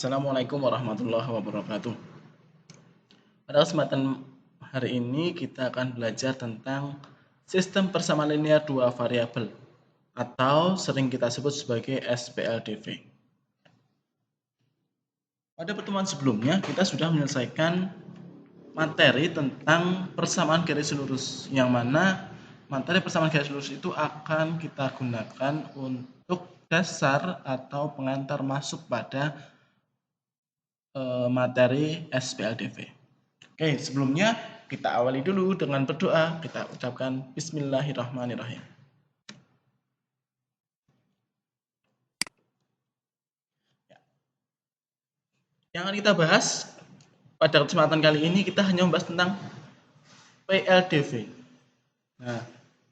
Assalamualaikum warahmatullahi wabarakatuh. Pada kesempatan hari ini kita akan belajar tentang sistem persamaan linear dua variabel atau sering kita sebut sebagai SPLDV. Pada pertemuan sebelumnya kita sudah menyelesaikan materi tentang persamaan garis lurus, yang mana materi persamaan garis lurus itu akan kita gunakan untuk dasar atau pengantar masuk pada materi SPLDV. Oke, sebelumnya kita awali dulu dengan berdoa. Kita ucapkan Bismillahirrahmanirrahim. Yang akan kita bahas pada kesempatan kali ini, kita hanya membahas tentang PLDV. Nah,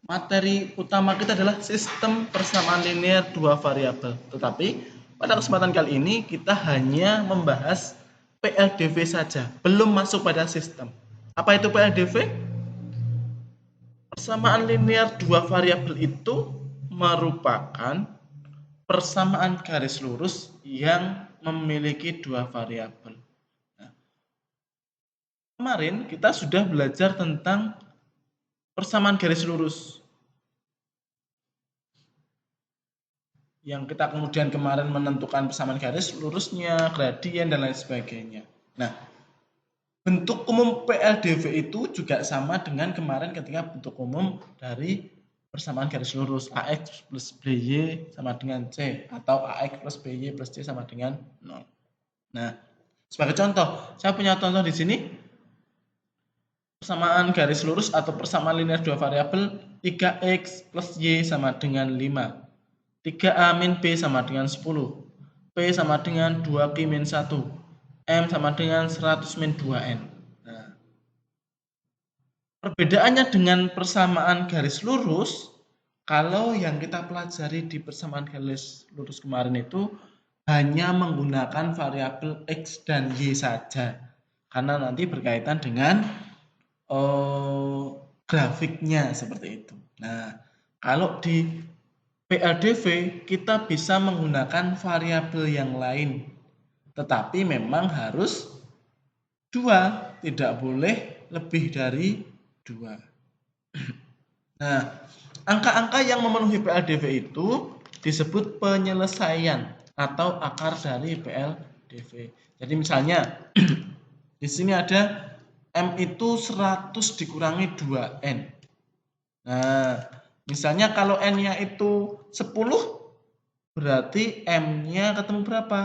materi utama kita adalah sistem persamaan linear dua variabel. Tetapi pada kesempatan kali ini kita hanya membahas PLDV saja, belum masuk pada sistem. Apa itu PLDV? Persamaan linear dua variabel itu merupakan persamaan garis lurus yang memiliki dua variabel. Nah, kemarin kita sudah belajar tentang persamaan garis lurus, yang kita kemudian kemarin menentukan persamaan garis lurusnya, gradien, dan lain sebagainya. Nah, bentuk umum PLDV itu juga sama dengan kemarin ketika bentuk umum dari persamaan garis lurus AX plus BY sama dengan C, atau AX plus BY plus C sama dengan 0. Nah, sebagai contoh, saya punya contoh di sini. Persamaan garis lurus atau persamaan linear dua variabel 3X plus Y sama dengan 5. 3A min B sama dengan 10. P sama dengan 2Q min 1. M sama dengan 100 min 2N. Nah, perbedaannya dengan persamaan garis lurus, kalau yang kita pelajari di persamaan garis lurus kemarin itu hanya menggunakan variabel X dan Y saja, karena nanti berkaitan dengan grafiknya seperti itu. Nah, kalau di PLDV kita bisa menggunakan variabel yang lain, tetapi memang harus 2, tidak boleh lebih dari 2. Nah, angka-angka yang memenuhi PLDV itu disebut penyelesaian atau akar dari PLDV. Jadi misalnya di sini ada M itu 100 dikurangi 2N. Nah, misalnya kalau N-nya itu 10, berarti M-nya ketemu berapa?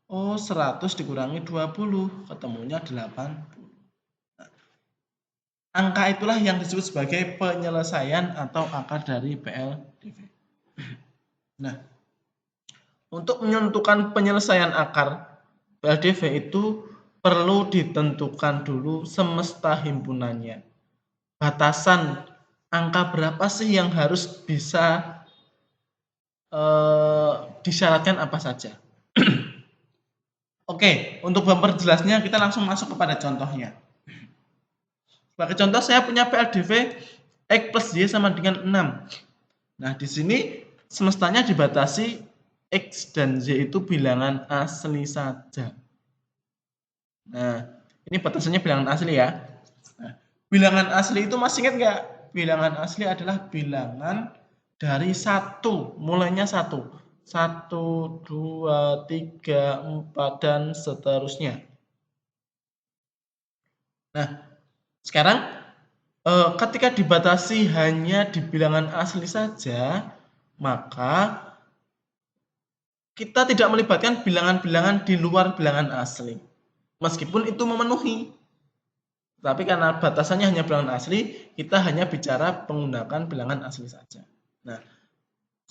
Oh, 100 dikurangi 20, ketemunya 80. Nah, angka itulah yang disebut sebagai penyelesaian atau akar dari PLDV. Nah, untuk menentukan penyelesaian akar PLDV itu perlu ditentukan dulu semesta himpunannya. Batasan angka berapa sih yang harus bisa disyaratkan apa saja. Oke, untuk memperjelasnya kita langsung masuk kepada contohnya. Sebagai contoh, saya punya PLDV X plus Y sama dengan 6. Nah, di sini semestanya dibatasi X dan Y itu bilangan asli saja. Nah, ini batasannya bilangan asli ya. Nah, bilangan asli itu masih ingat nggak? Bilangan asli adalah bilangan dari 1, mulainya 1. 1, 2, 3, 4, dan seterusnya. Nah, sekarang ketika dibatasi hanya di bilangan asli saja, maka kita tidak melibatkan bilangan-bilangan di luar bilangan asli. Meskipun itu memenuhi. Tapi karena batasannya hanya bilangan asli, kita hanya bicara menggunakan bilangan asli saja. Nah,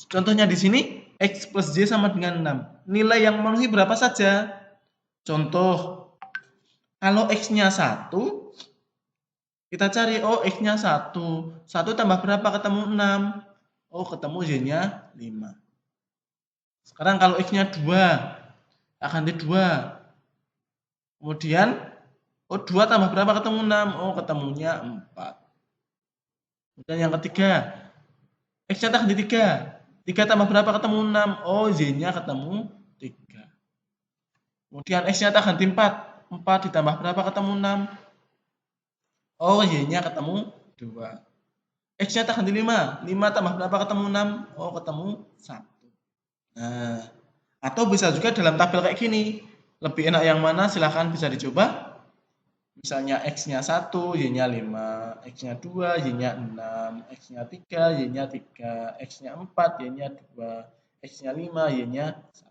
contohnya di sini X plus Y sama dengan 6. Nilai yang memenuhi berapa saja? Contoh, kalau X-nya 1, kita cari, oh X-nya 1. 1 tambah berapa? Ketemu 6. Oh, ketemu Y-nya 5. Sekarang kalau X-nya 2, akan di 2. Kemudian, oh 2 tambah berapa? Ketemu 6. Oh, ketemunya 4. Kemudian yang ketiga, X-nya tak di 3. 3 tambah berapa? Ketemu 6. Oh, Y-nya ketemu 3. Kemudian X-nya tak ganti 4. 4 ditambah berapa ketemu 6? Oh, Y-nya ketemu 2. X-nya tak ganti 5. 5 tambah berapa ketemu 6? Oh, ketemu 1. Nah, atau bisa juga dalam tabel kayak gini. Lebih enak yang mana? Silahkan bisa dicoba. Misalnya X-nya 1, Y-nya 5, X-nya 2, Y-nya 6, X-nya 3, Y-nya 3, X-nya 4, Y-nya 2, X-nya 5, Y-nya 1.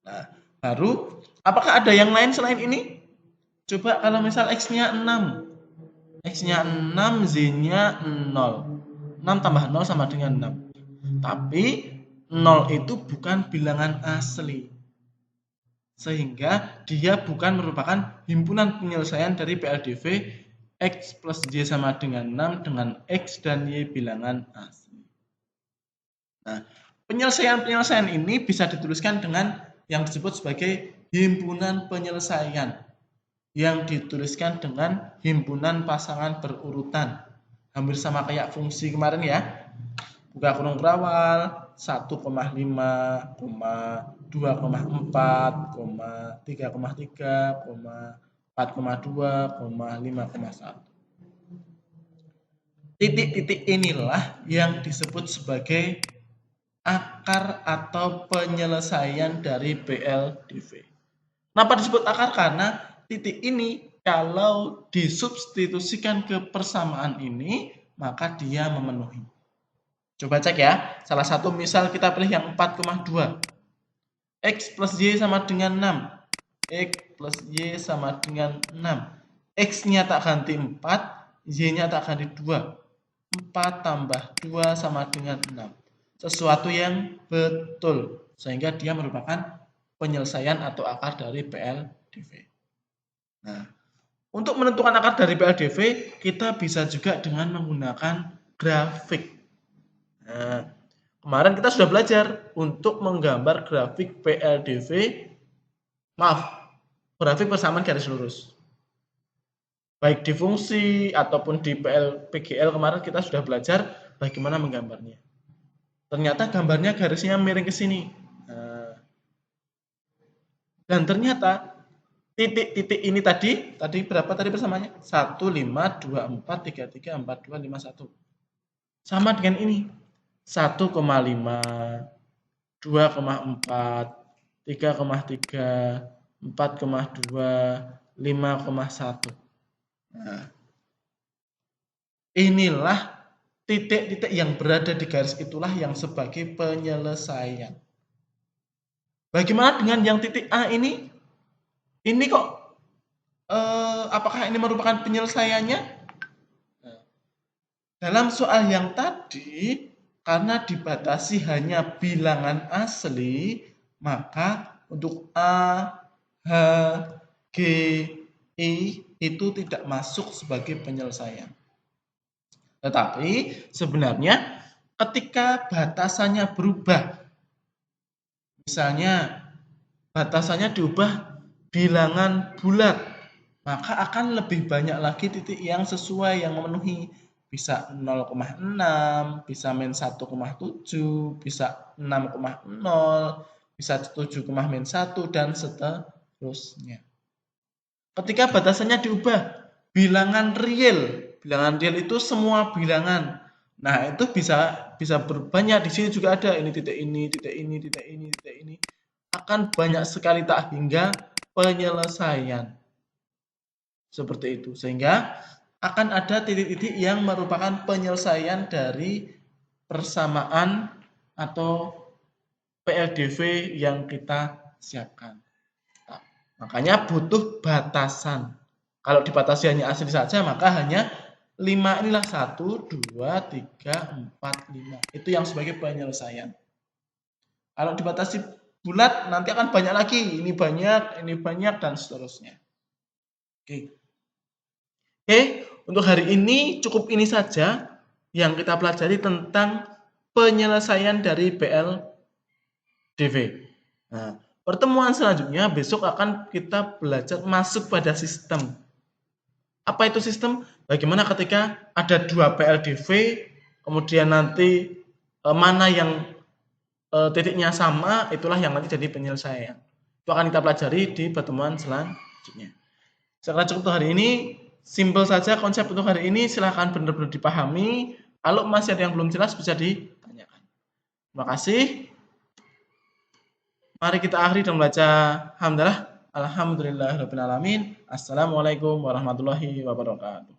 Nah, baru apakah ada yang lain selain ini? Coba kalau misal X-nya 6. X-nya 6, Z-nya 0. 6 tambah 0 sama dengan 6. Tapi 0 itu bukan bilangan asli. Sehingga dia bukan merupakan himpunan penyelesaian dari PLDV X plus Y sama dengan 6 dengan X dan Y bilangan asli. Nah, penyelesaian-penyelesaian ini bisa dituliskan dengan yang disebut sebagai himpunan penyelesaian, yang dituliskan dengan himpunan pasangan berurutan. Hampir sama kayak fungsi kemarin ya. Buka kurung berawal 1,5, 2,4, 3,3, 4,2, 5,1. Titik-titik inilah yang disebut sebagai akar atau penyelesaian dari PLDV. Kenapa disebut akar? Karena titik ini kalau disubstitusikan ke persamaan ini, maka dia memenuhi. Coba cek ya, salah satu misal kita pilih yang 4,2. X plus Y sama dengan 6. X plus Y sama dengan 6. X-nya tak ganti 4, Y-nya tak ganti 2. 4 tambah 2 sama dengan 6. Sesuatu yang betul, sehingga dia merupakan penyelesaian atau akar dari PLDV. Nah, untuk menentukan akar dari PLDV, kita bisa juga dengan menggunakan grafik. Nah, kemarin kita sudah belajar untuk menggambar grafik PLDV, grafik persamaan garis lurus. Baik di fungsi ataupun di PGL kemarin kita sudah belajar bagaimana menggambarnya. Ternyata gambarnya garisnya miring ke sini. Nah, dan ternyata titik-titik ini tadi berapa tadi persamaannya? 1, 5, 2, 4, 3, 3, 4, 2, 5, 1. Sama dengan ini. 1,5, 2,4, 3,3, 4,2, 5,1. Nah, inilah titik-titik yang berada di garis itulah yang sebagai penyelesaian. Bagaimana dengan yang titik A ini? Ini kok apakah ini merupakan penyelesaiannya? Dalam soal yang tadi, karena dibatasi hanya bilangan asli, maka untuk A, H, G, I itu tidak masuk sebagai penyelesaian. Tetapi sebenarnya ketika batasannya berubah, misalnya batasannya diubah bilangan bulat, maka akan lebih banyak lagi titik yang sesuai, yang memenuhi. Bisa 0,6, bisa min 1,7, bisa 6,0, bisa 7,-1 dan seterusnya. Ketika batasannya diubah, bilangan real itu semua bilangan. Nah, itu bisa berbanyak. Di sini juga ada ini titik ini, titik ini, titik ini, titik ini. Akan banyak sekali tak hingga penyelesaian. Seperti itu. Sehingga akan ada titik-titik yang merupakan penyelesaian dari persamaan atau PLDV yang kita siapkan. Nah, makanya butuh batasan. Kalau dibatasi hanya asli saja, maka hanya 5 inilah 1, 2, 3, 4, 5. Itu yang sebagai penyelesaian. Kalau dibatasi bulat, nanti akan banyak lagi. Ini banyak, dan seterusnya. Oke. Oke, untuk hari ini cukup ini saja yang kita pelajari tentang penyelesaian dari PLDV. Nah, pertemuan selanjutnya besok akan kita belajar masuk pada sistem. Apa itu sistem? Bagaimana ketika ada 2 PLDV, kemudian nanti mana yang titiknya sama, itulah yang nanti jadi penyelesaian. Itu akan kita pelajari di pertemuan selanjutnya. Saya kira cukup untuk hari ini. Simpel saja konsep untuk hari ini, silahkan benar-benar dipahami. Kalau masih ada yang belum jelas bisa ditanyakan. Terima kasih. Mari kita akhiri dengan membaca hamdalah. Alhamdulillahirabbil alamin. Assalamualaikum warahmatullahi wabarakatuh.